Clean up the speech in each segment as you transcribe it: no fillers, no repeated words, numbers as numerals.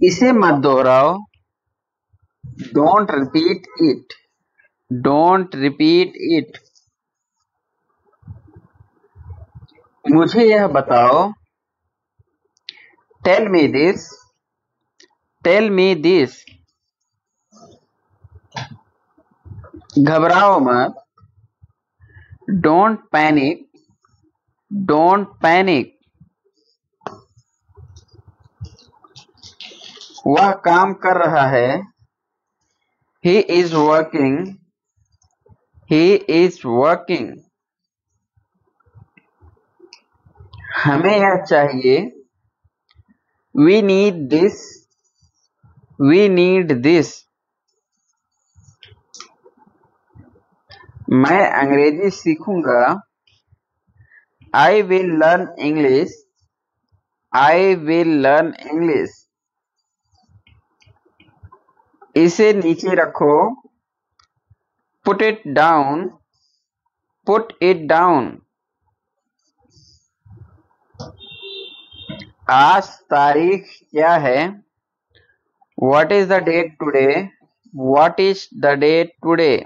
इसे मत दोहराओ। Don't repeat it. Don't repeat it. मुझे यह बताओ। Tell me this. Tell me this. घबराओ मत। Don't panic. Don't panic. वह काम कर रहा है। He is working. He is working. हमें यह चाहिए। We need this. We need this. मैं अंग्रेजी सीखूंगा। I will learn English. I will learn English. इसे नीचे रखो। Put it down. Put it down. आज तारीख क्या है? What is the date today? What is the date today?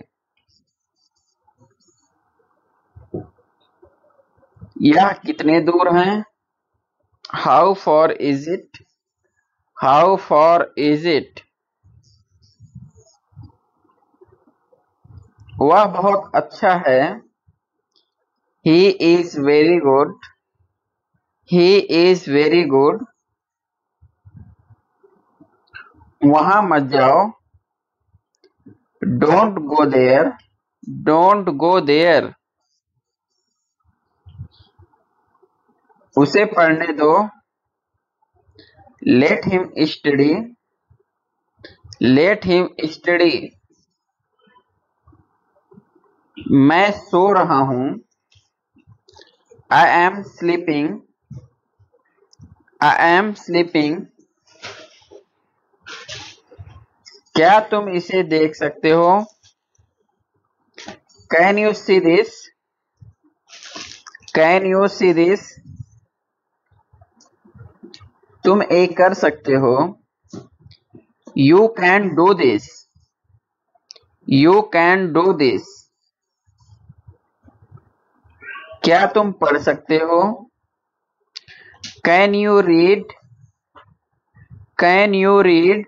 यह कितने दूर हैं? How far is it? How far is it? वह बहुत अच्छा है। He is very good. He is very good. वहां मत जाओ। Don't go there. Don't go there. उसे पढ़ने दो। Let him study. Let him study. मैं सो रहा हूं। I am sleeping. I am sleeping. क्या तुम इसे देख सकते हो? Can you see this? Can you see this? तुम एक कर सकते हो। You can do this. You can do this. क्या तुम पढ़ सकते हो? Can you read? Can you read?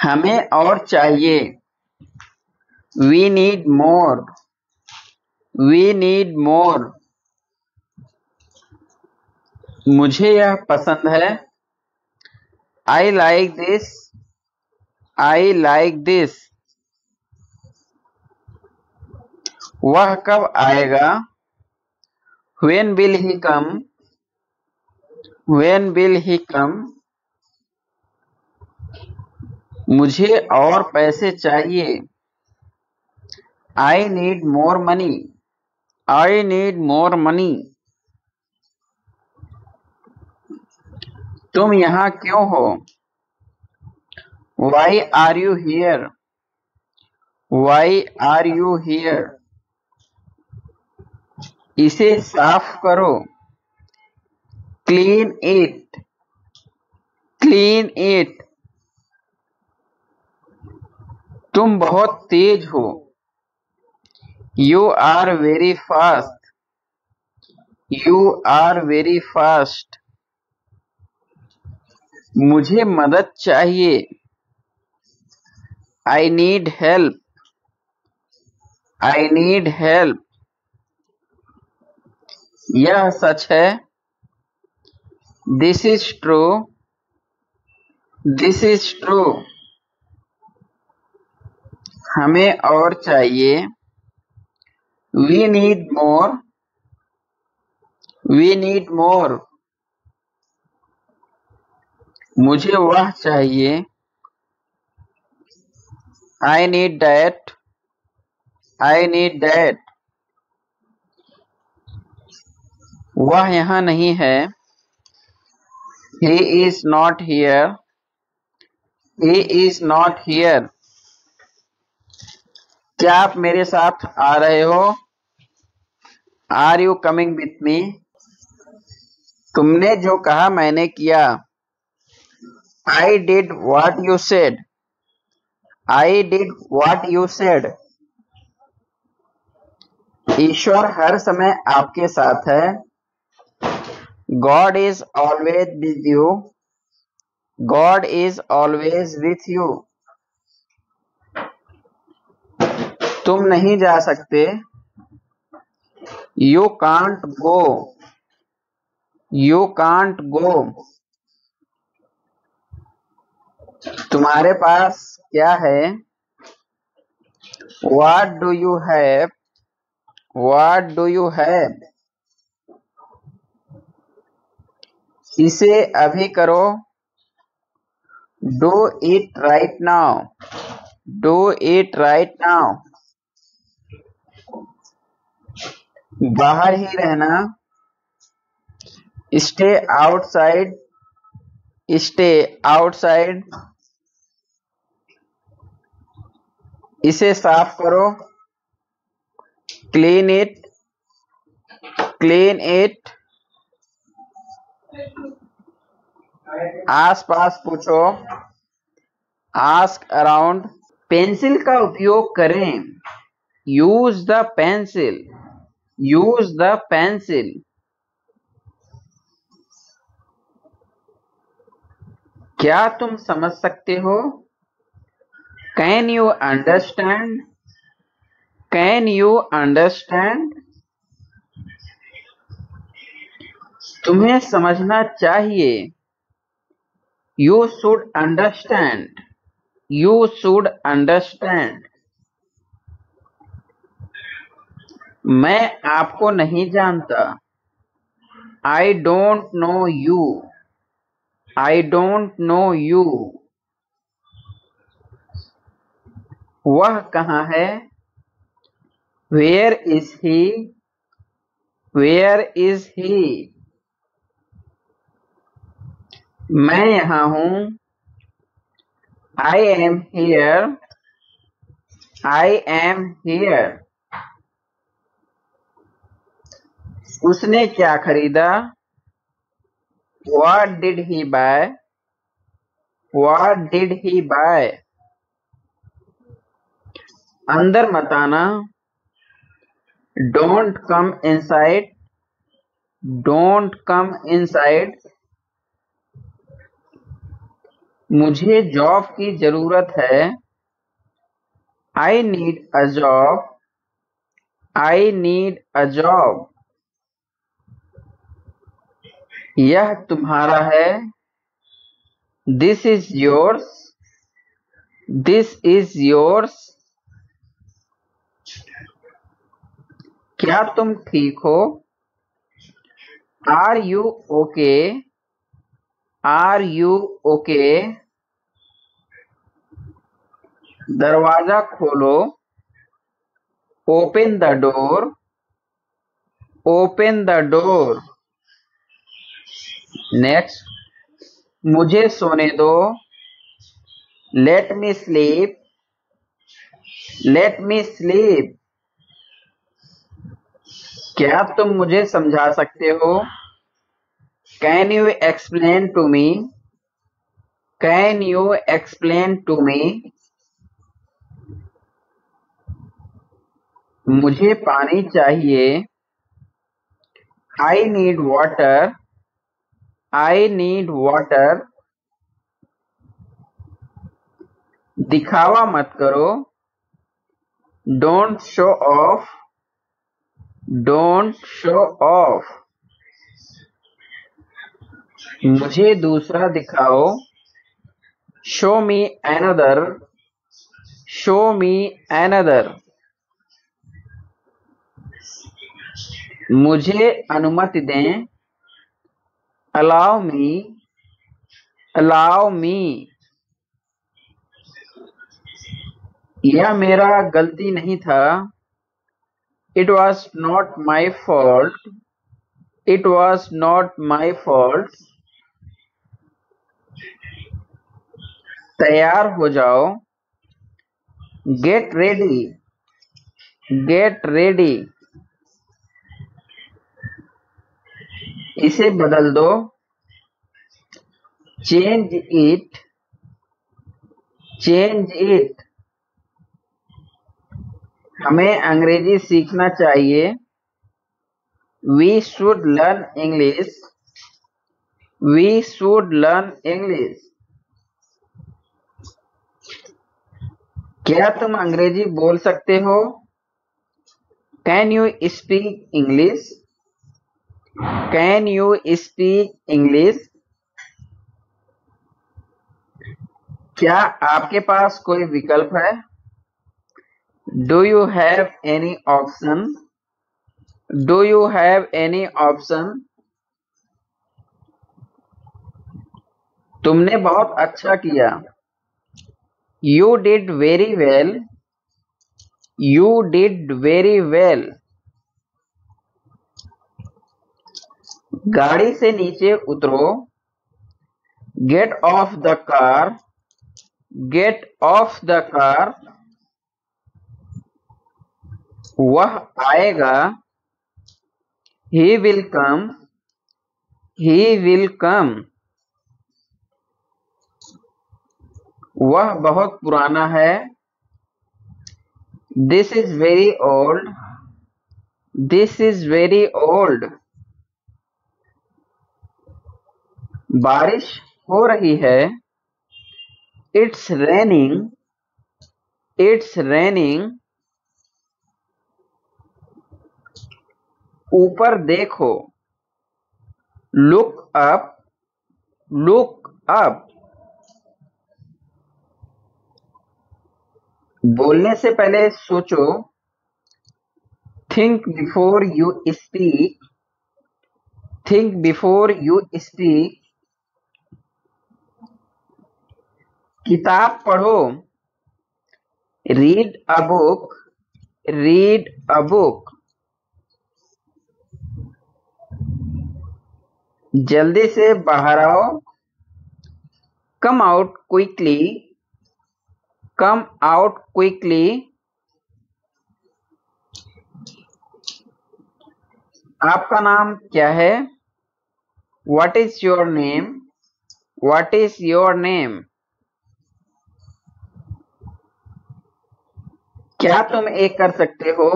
हमें और चाहिए। We need more. We need more. मुझे यह पसंद है। I like this. I like this. वह कब आएगा? When will he come? When will he come? मुझे और पैसे चाहिए। I need more money. I need more money. तुम यहाँ क्यों हो? Why are you here? Why are you here? इसे साफ करो। Clean it. Clean it. तुम बहुत तेज हो। You are very fast. You are very fast. मुझे मदद चाहिए। I need help. I need help. यह सच है। This is true. This is true. हमें और चाहिए। We need more. We need more. मुझे वह चाहिए। I need that. I need that. वह यहाँ नहीं है। He is not here. He is not here. क्या आप मेरे साथ आ रहे हो? Are you coming with me? तुमने जो कहा मैंने किया। I did what you said. I did what you said. ईश्वर हर समय आपके साथ है। God is always with you. God is always with you. तुम नहीं जा सकते। You can't go. You can't go. तुम्हारे पास क्या है? What do you have? What do you have? इसे अभी करो। Do it right now. Do it right now. बाहर ही रहना। Stay outside. Stay outside. इसे साफ करो। Clean it. Clean it. आस पास पूछो। Ask around. पेंसिल का उपयोग करें। Use the pencil. Use the pencil. क्या तुम समझ सकते हो? Can you understand? Can you understand? तुम्हें समझना चाहिए। You should understand. You should understand. मैं आपको नहीं जानता। I don't know you. I don't know you. वह कहाँ है? Where is he? Where is he? मैं यहाँ हूँ। I am here. I am here. उसने क्या खरीदा? What did he buy? What did he buy? अंदर मत आना। Don't come inside. Don't come inside. मुझे जॉब की जरूरत है। I need a job. I need a job. यह तुम्हारा है। This is yours. This is yours. क्या तुम ठीक हो? Are you okay? Are you okay? दरवाजा खोलो। Open the door. Open the door. Next. मुझे सोने दो। Let me sleep. Let me sleep. क्या तुम मुझे समझा सकते हो? Can you explain to me? Can you explain to me? मुझे पानी चाहिए। I need water. I need water. दिखावा मत करो। Don't show off. Don't show off. मुझे दूसरा दिखाओ। Show me another. Show me another. मुझे अनुमति दें। Allow me. Allow me. यह मेरा गलती नहीं था। It was not my fault. It was not my fault. तैयार हो जाओ। Get ready. Get ready. इसे बदल दो, चेंज इट, चेंज इट। हमें अंग्रेजी सीखना चाहिए, we should learn English, we should learn English. क्या तुम अंग्रेजी बोल सकते हो? Can you speak English, can you speak English. क्या आपके पास कोई विकल्प है? Do you have any option, do you have any option. तुमने बहुत अच्छा किया, you did very well, you did very well. गाड़ी से नीचे उतरो, get off the car, get off the car. वह आएगा, he will come, he will come. वह बहुत पुराना है, this is very old, this is very old. बारिश हो रही है, इट्स रेनिंग, इट्स रेनिंग। ऊपर देखो, लुक अप, लुक अप। बोलने से पहले सोचो, think before you speak, think before you speak. किताब पढ़ो, read a book, read a book. जल्दी से बाहर आओ, come out quickly, come out quickly. आपका नाम क्या है? What is your name, what is your name. क्या तुम एक कर सकते हो?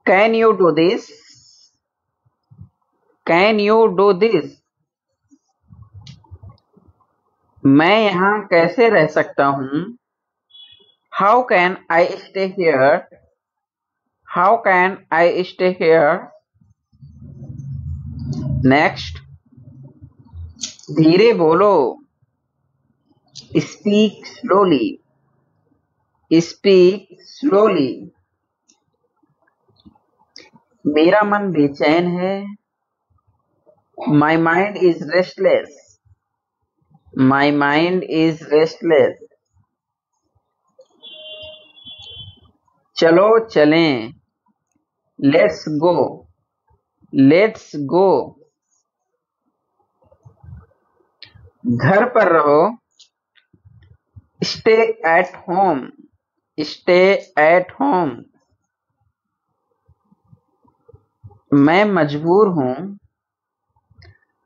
Can you do this, can you do this. मैं यहाँ कैसे रह सकता हूँ? How can I stay here, how can I stay here. Next, धीरे बोलो, स्पीक स्लोली, स्पीक स्लोली। मेरा मन बेचैन है, my mind is restless, my mind is restless. चलो चलें, लेट्स गो, लेट्स गो। घर पर रहो, stay at home, stay at home. मैं मजबूर हूं,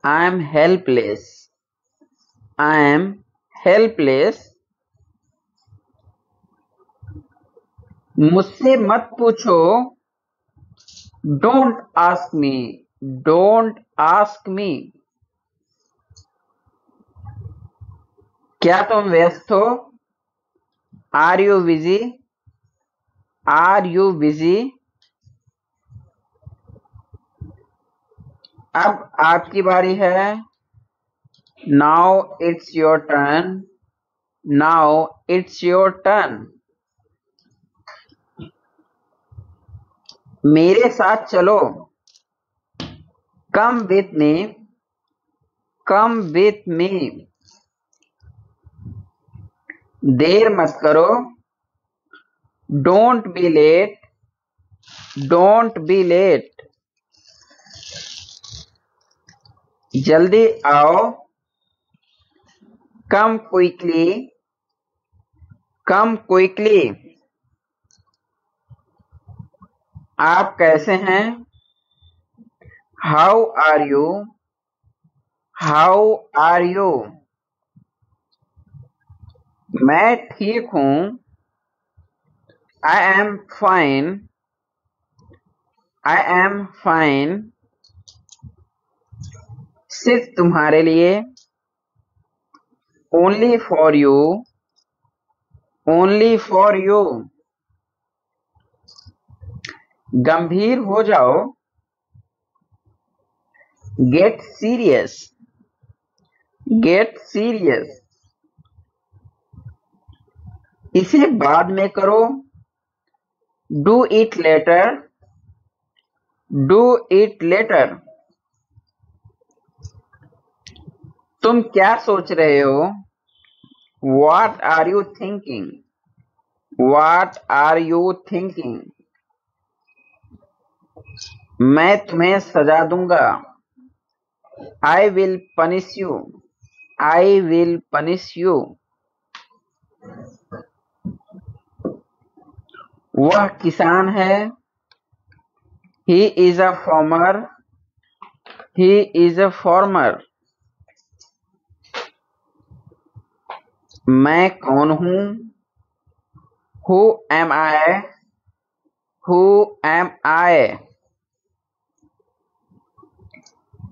I am helpless, I am helpless. मुझसे मत पूछो, don't ask me, don't ask me. क्या तुम व्यस्त हो? Are you busy, are you busy. अब आपकी बारी है, now it's your turn, now it's your turn. मेरे साथ चलो, come with me, come with me. देर मत करो, don't be late, don't be late. जल्दी आओ, कम क्विकली, कम क्विकली। आप कैसे हैं? How are you? How are you? मैं ठीक हूँ। I am fine. I am fine. सिर्फ तुम्हारे लिए। Only for you. Only for you. गंभीर हो जाओ। Get serious. Get serious. इसे बाद में करो। Do it later. Do it later. तुम क्या सोच रहे हो? What are you thinking? What are you thinking? मैं तुम्हें सजा दूंगा। I will punish you. I will punish you. वह किसान है। He is a farmer. He is a farmer. मैं कौन हूँ? Who am I? Who am I?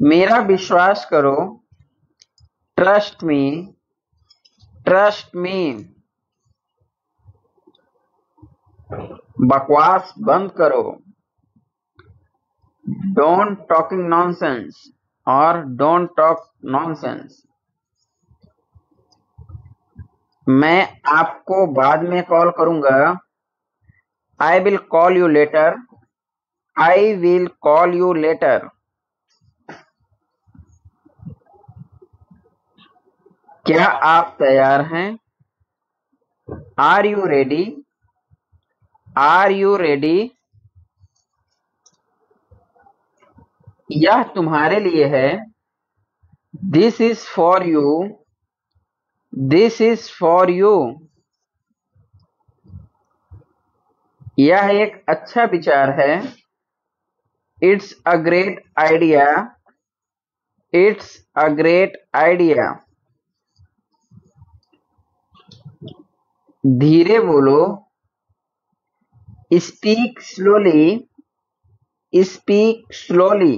मेरा विश्वास करो। Trust me. Trust me. बकवास बंद करो। Don't talking nonsense or don't talk nonsense. मैं आपको बाद में कॉल करूंगा। I will call you later. I will call you later. क्या आप तैयार हैं? Are you ready? Are you ready? यह तुम्हारे लिए है। This is for you. This is for you. यह एक अच्छा विचार है। It's a great idea. It's a great idea. धीरे बोलो। Speak slowly. Speak slowly.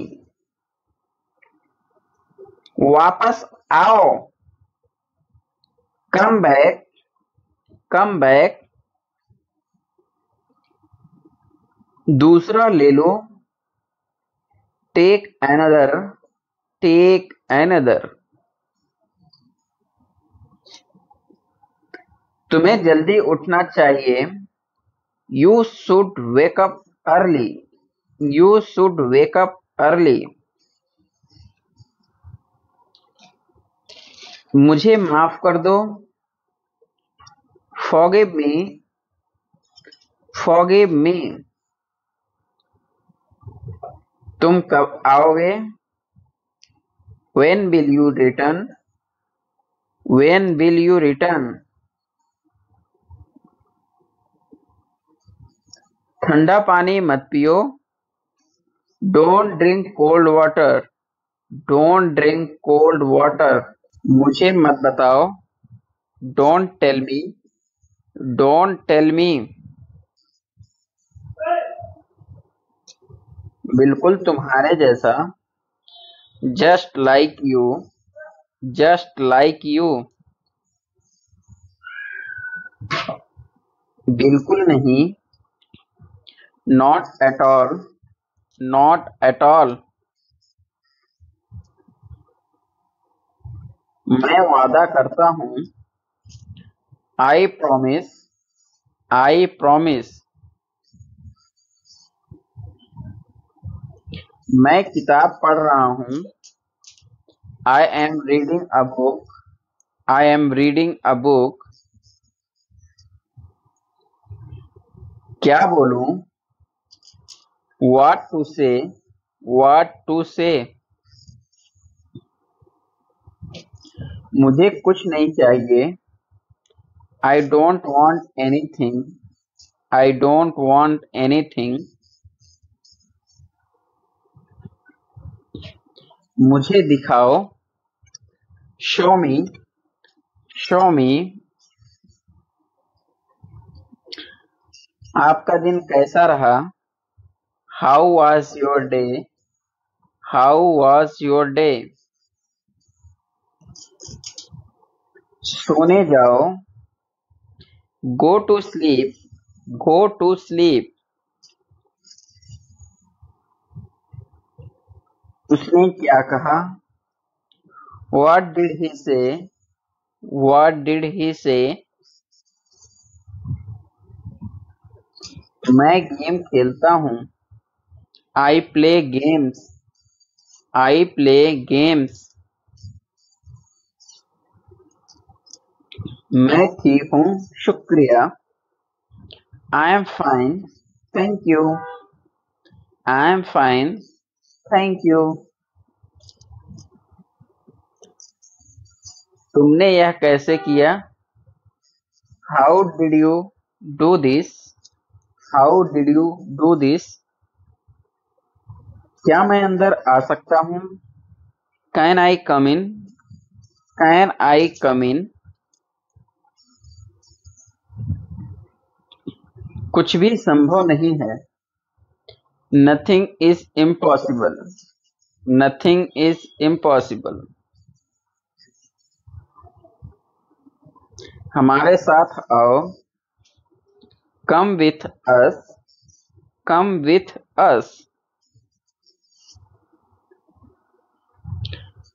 वापस आओ। Come back. Come back. दूसरा ले लो। Take another. Take another. तुम्हें जल्दी उठना चाहिए। You should wake up early. You should wake up early. मुझे माफ कर दो। Forgive me. Forgive me. तुम कब आओगे? When will you return? When will you return? ठंडा पानी मत पियो। Don't drink cold water. Don't drink cold water. मुझे मत बताओ। Don't tell me. Don't tell me. बिल्कुल तुम्हारे जैसा। Just like you. Just like you. बिल्कुल नहीं। Not at all. Not at all. मैं वादा करता हूँ। I promise. I promise. मैं किताब पढ़ रहा हूँ। I am reading a book. I am reading a book. क्या बोलूं? What to say? What to say? मुझे कुछ नहीं चाहिए। I don't want anything. I don't want anything. मुझे दिखाओ, शो मी, शो मी। आपका दिन कैसा रहा, how was your day, how was your day. सोने जाओ, go to sleep, go to sleep. उसने क्या कहा, व्हाट डिड ही से, व्हाट डिड ही से। मैं गेम खेलता हूँ, I play games, I play games. मैं ठीक हूँ, शुक्रिया, आई am fine, thank you, I am fine, thank you. तुमने यह कैसे किया, how did you do this, how did you do this. क्या मैं अंदर आ सकता हूँ, can I come in, can I कम इन। कुछ भी संभव नहीं है, nothing is impossible, nothing is impossible. हमारे साथ आओ, come with us, come with us.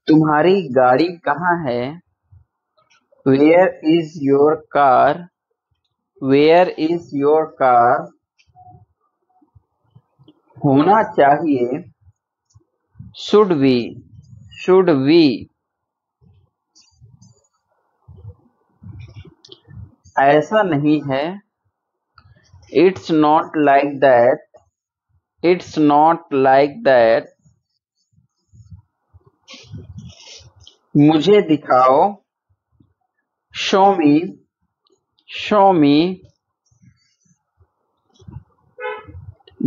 तुम्हारी गाड़ी कहाँ है, where is your car, where is your car. होना चाहिए, शुड बी, शुड बी। ऐसा नहीं है, it's not like that, it's not like that. मुझे दिखाओ, शो मी, शो मी।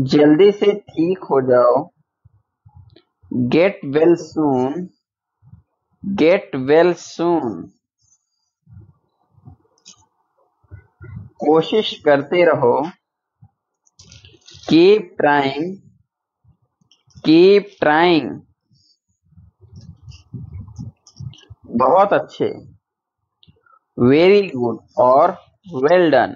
जल्दी से ठीक हो जाओ, get well soon, get well soon. कोशिश करते रहो, कीप ट्राइंग, कीप ट्राइंग। बहुत अच्छे, वेरी गुड और वेल डन।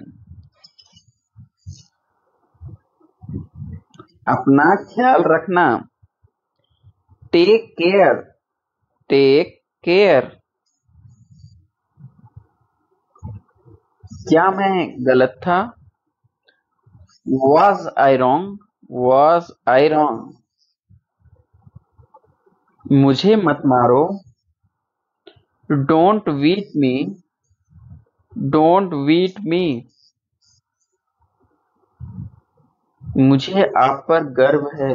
अपना ख्याल रखना, टेक केयर, टेक केयर। क्या मैं गलत था, was I wrong, was I wrong. मुझे मत मारो, don't beat me, don't beat me. मुझे आप पर गर्व है,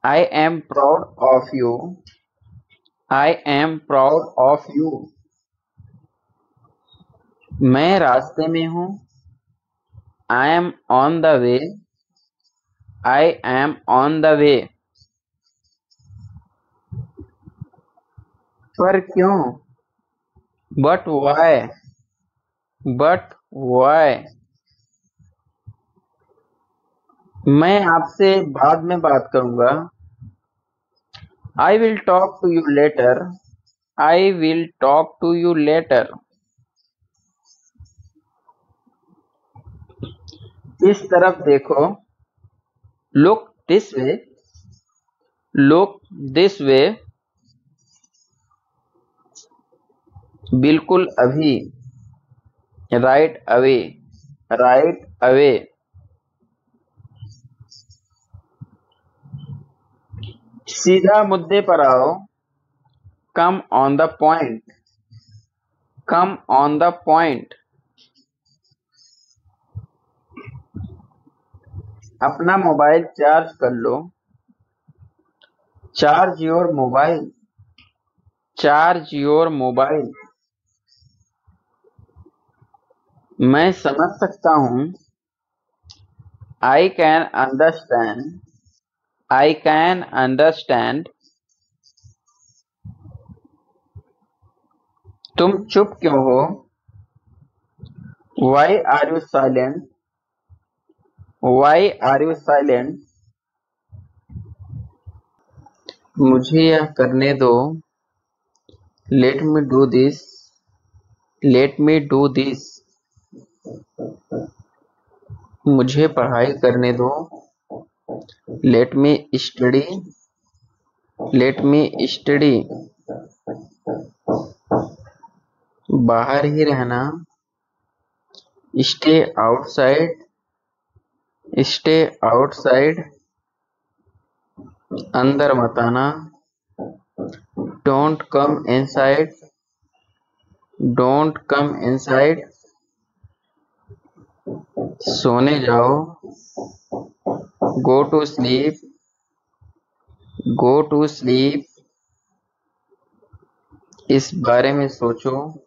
I am proud of you, I am proud of you. मैं रास्ते में हूँ, I am on the way, I am on the way. पर क्यों, बट वाई, बट वाई। मैं आपसे बाद में बात करूंगा, I will talk to you later, I will talk to you later. इस तरफ देखो, look this way, look this way. बिल्कुल अभी, राइट अवे, राइट अवे। सीधा मुद्दे पर आओ, come on the point, come on the point. अपना मोबाइल चार्ज कर लो, charge your mobile, charge your mobile. मैं समझ सकता हूँ, I can understand, I can understand. तुम चुप क्यों हो? Why are you silent? Why are you silent? मुझे यह करने दो। Let me do this. Let me do this. मुझे पढ़ाई करने दो। Let me study. Let me study. बाहर ही रहना। Stay outside. Stay outside. अंदर मत आना। Don't come inside. Don't come inside. सोने जाओ। Go to sleep. Go to sleep. इस बारे में सोचो।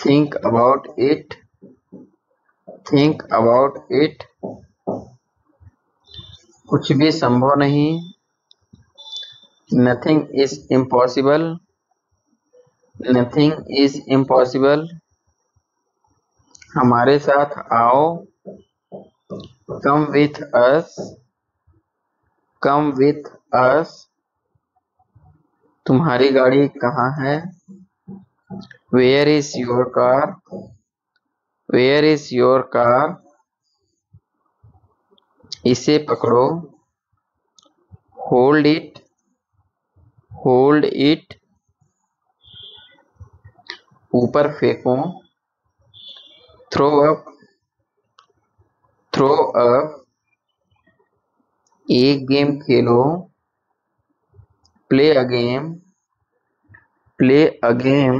Think about it. Think about it. कुछ भी संभव नहीं। Nothing is impossible. Nothing is impossible. हमारे साथ आओ। Come with us. Come with us. तुम्हारी गाड़ी कहाँ है? Where is your car? Where is your car? इसे पकड़ो। Hold it. Hold it. ऊपर फेंको। Throw up. Throw up. एक game Khelo. Play a game. Play a game.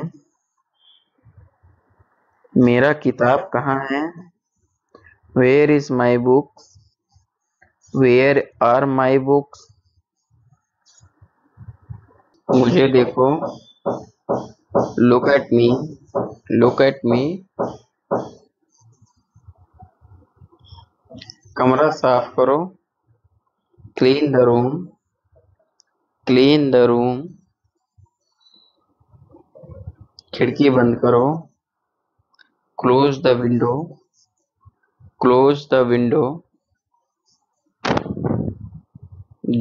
मेरा किताब कहाँ है? Where is my books? Where are my books? मुझे देखो। Look at me. Look at me. कमरा साफ करो। Clean the room. Clean the room. खिड़की बंद करो। Close the window. Close the window.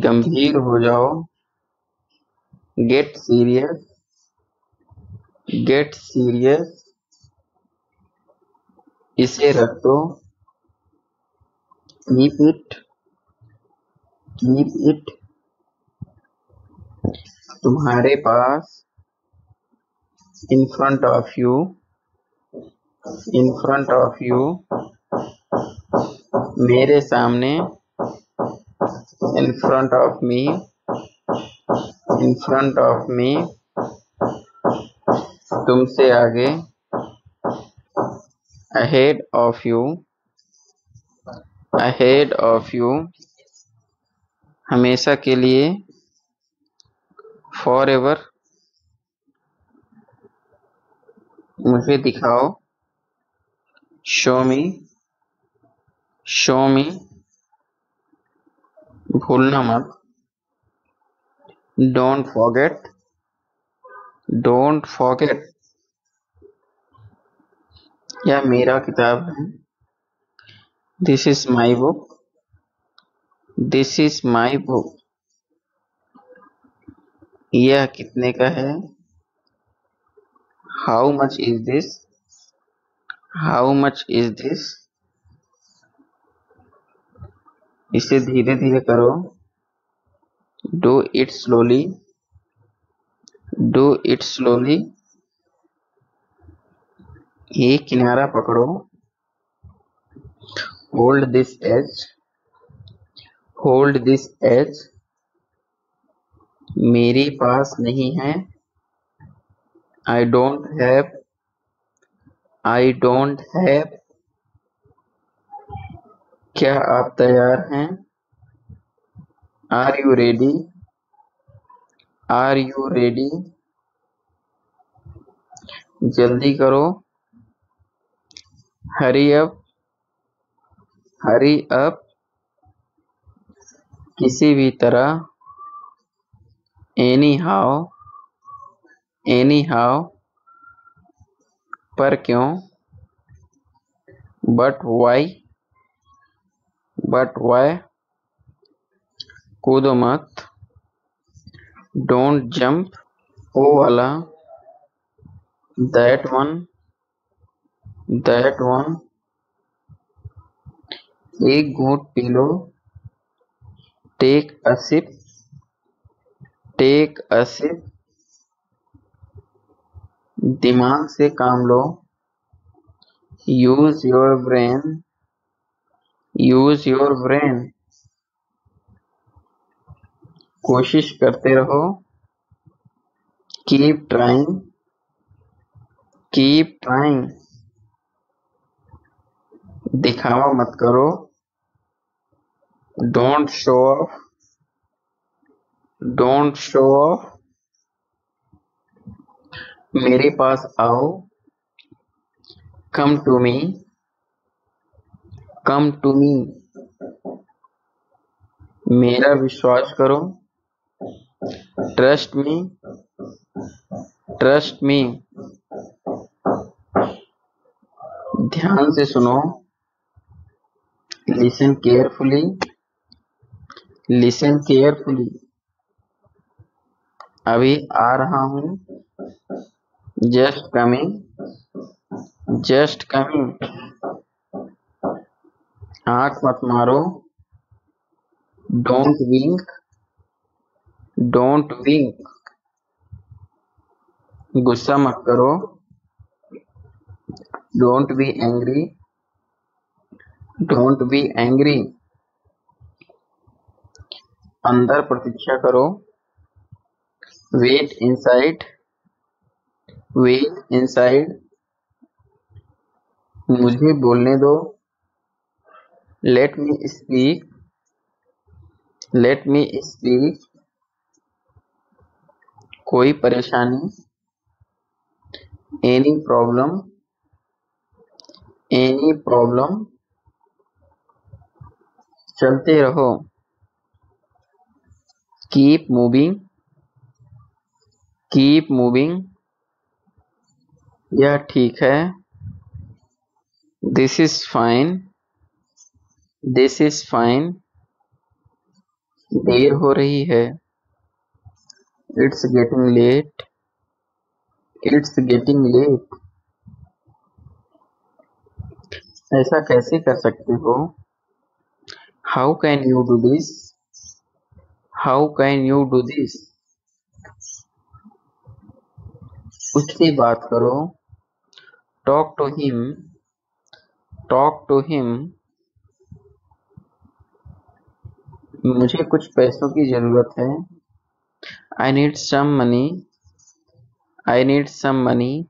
गंभीर हो जाओ। Get serious. Get serious. इसे रख दो। Keep it. Keep it. तुम्हारे पास। In front of you. In front of you. मेरे सामने। In front of me. In front of me. तुमसे आगे। Ahead of you. Ahead of you. हमेशा के लिए। Forever. मुझे दिखाओ। Show me. Show me. भूलना मत। Don't forget. Don't forget. यह मेरा किताब है। This is my book. This is my book. यह कितने का है? How much is this? How much is this? इसे धीरे धीरे करो। Do it slowly. Do it slowly. ये किनारा पकड़ो। Hold this edge. Hold this edge. मेरे पास नहीं है। I don't have. I don't have. क्या आप तैयार हैं? Are you ready? Are you ready? जल्दी करो। Hurry up. Hurry up. किसी भी तरह। Anyhow. Anyhow. पर क्यों? But why? But why? कूदो मत। Don't jump. ओ वाला। That one. That one. एक घूंट पी लो। Take a sip. Take a sip. दिमाग से काम लो। Use your brain. Use your brain. कोशिश करते रहो। Keep trying. Keep trying. दिखावा मत करो। Don't show off. Don't show off. मेरे पास आओ। Come to me. Come to me. मेरा विश्वास करो। Trust me. ट्रस्ट मी। ध्यान से सुनो। Listen carefully. Listen carefully. अभी आ रहा हूँ। Just coming. Just coming. आंख मत मारो। Don't wink. Don't wink. गुस्सा मत करो। Don't be angry. Don't be angry. अंदर प्रतीक्षा करो। Wait inside. Wait inside. मुझे बोलने दो। Let me speak. Let me speak. कोई परेशानी। Any problem. Any problem. चलते रहो। Keep moving. Keep moving. यह ठीक है। This is fine. This is fine. देर हो रही है। It's getting late. It's getting late. ऐसा कैसे कर सकते हो? How can you do this? How can you do this? उससे बात करो। Talk to him. Talk to him. मुझे कुछ पैसों की जरूरत है। I need some money. I need some money.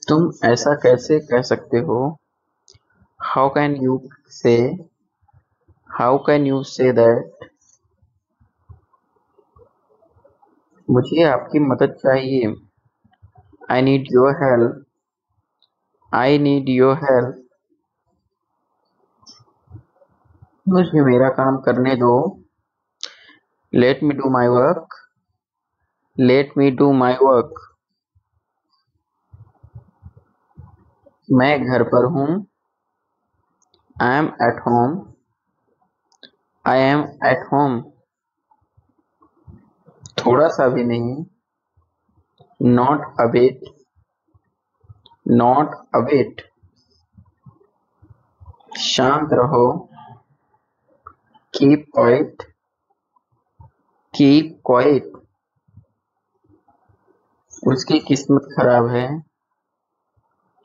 तुम ऐसा कैसे कह सकते हो? How can you say? How can you say that? मुझे आपकी मदद चाहिए। I need your help. I need your help. मुझे मेरा काम करने दो। Let me do my work. Let me do my work. मैं घर पर हूँ। I M at home. I am at home. थोड़ा सा भी नहीं। Not a bit. Not a bit. शांत रहो। Keep quiet. Keep quiet. उसकी किस्मत खराब है।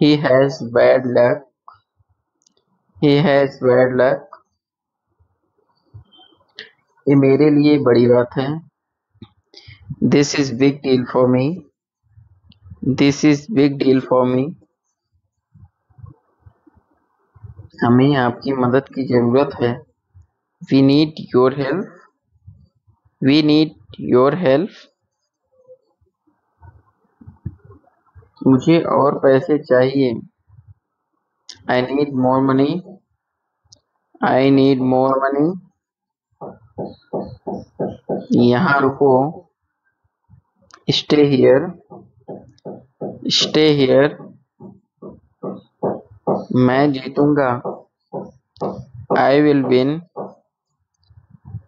He has bad luck. He has bad luck. ये मेरे लिए बड़ी बात है। This is big deal for me. This is big deal for me. हमें आपकी मदद की जरूरत है। We need your help. We need your help. मुझे और पैसे चाहिए। I need more money. I need more money. यहाँ रुको। Stay here, stay here. मैं जीतूंगा, I will win,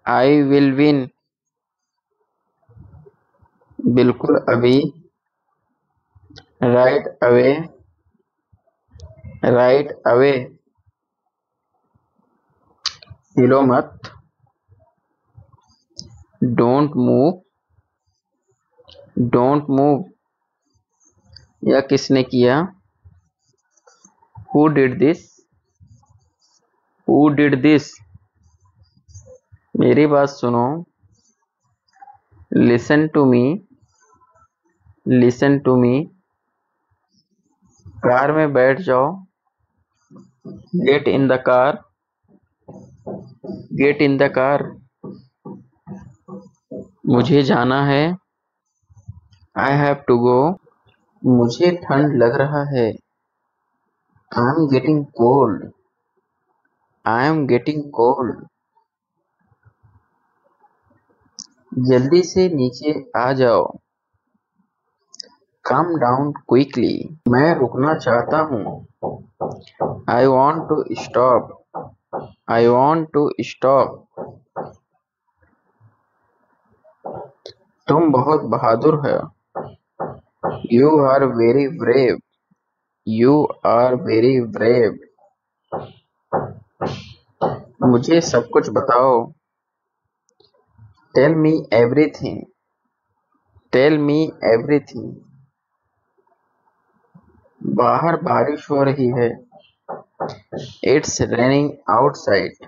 I will win. बिल्कुल अभी, राइट अवे, राइट अवे। हिलो मत, डोंट मूव, डोंट मूव। यह किसने किया? Who did this, who did this. मेरी बात सुनो, listen to me, listen to me. Car में बैठ जाओ, get in the car, get in the car. मुझे जाना है, आई हैव टू गो। मुझे ठंड लग रहा है, I am getting cold, I am getting cold. जल्दी से नीचे आ जाओ, कम डाउन क्विकली। मैं रुकना चाहता हूँ, I want to stop, I want to stop. तुम बहुत बहादुर हो, you are very brave, you are very brave. मुझे सब कुछ बताओ, tell me everything, tell me everything. बाहर बारिश हो रही है, it's raining outside,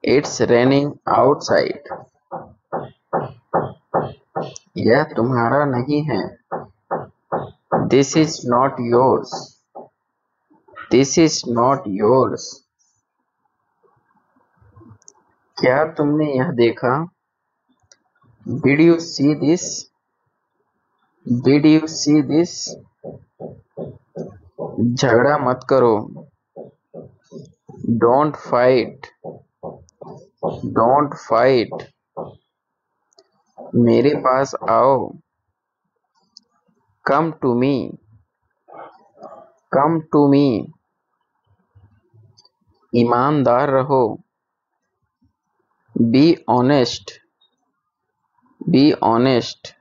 it's raining outside. यह तुम्हारा नहीं है, this is not yours, this is not yours. क्या तुमने यह देखा? Did you see this, did you see this. झगड़ा मत करो, डोंट फाइट, डोंट फाइट। मेरे पास आओ, come to me, come to मी। ईमानदार रहो, बी ऑनेस्ट, बी ऑनेस्ट।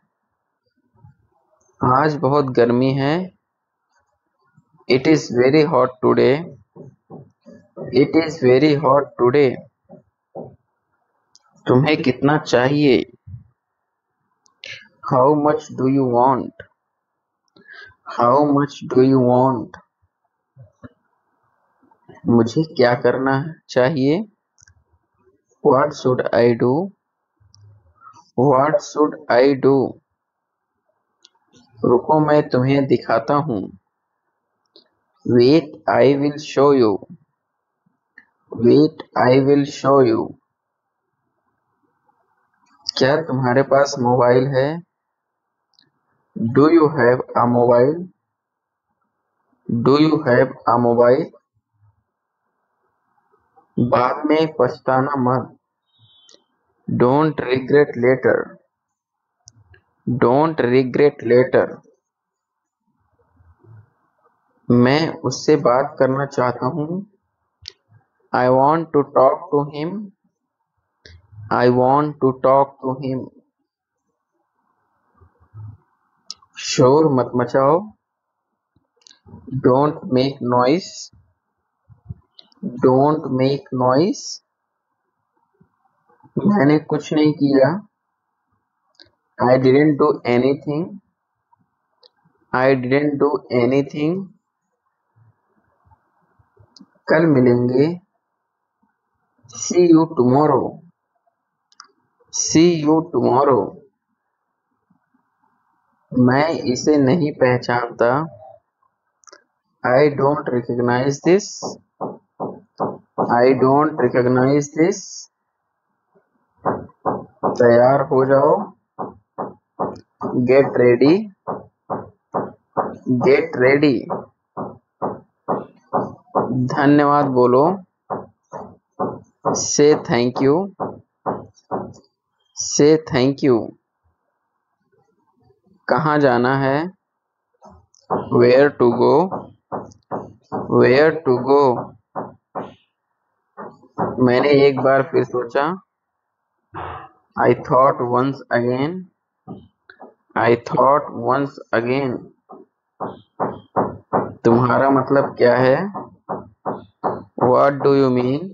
आज बहुत गर्मी है, it is very hot today, it is very hot today. तुम्हें कितना चाहिए? How much do you want, how much do you want. मुझे क्या करना चाहिए? What should I do, what should I do. रुको मैं तुम्हें दिखाता हूँ, wait I will show you, wait I will show you. क्या तुम्हारे पास मोबाइल है? Do you have a mobile, do you have a mobile. बाद में पछताना मत, don't regret later, don't regret later. मैं उससे बात करना चाहता हूँ, I want to talk to him, I want to talk to him. शोर मत मचाओ, don't make noise, don't make noise. मैंने कुछ नहीं किया, I didn't do anything, I didn't do anything. कल मिलेंगे, see you tomorrow, see you tomorrow. मैं इसे नहीं पहचानता, I don't recognise this, I don't recognise this. तैयार हो जाओ, गेट रेडी, गेट रेडी। धन्यवाद बोलो, से थैंक यू, से थैंक यू। कहाँ जाना है? Where to go? Where to go? मैंने एक बार फिर सोचा। I thought once again. I thought once again. तुम्हारा मतलब क्या है? What do you mean?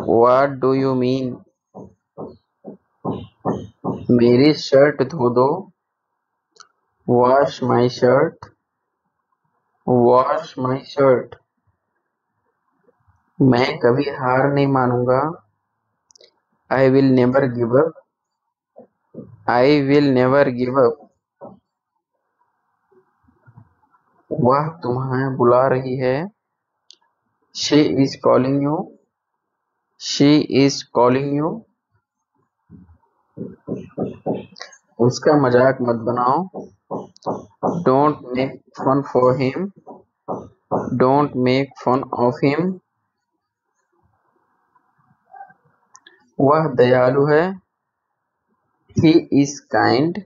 What do you mean? मेरी शर्ट धो दो। Wash my shirt. Wash my shirt. मैं कभी हार नहीं मानूंगा। I will never give up. I will never give up. वह तुम्हें बुला रही है। She is calling you. She is calling you. उसका मजाक मत बनाओ। Don't make fun for him. Don't make fun of him. वह दयालु है। He is kind.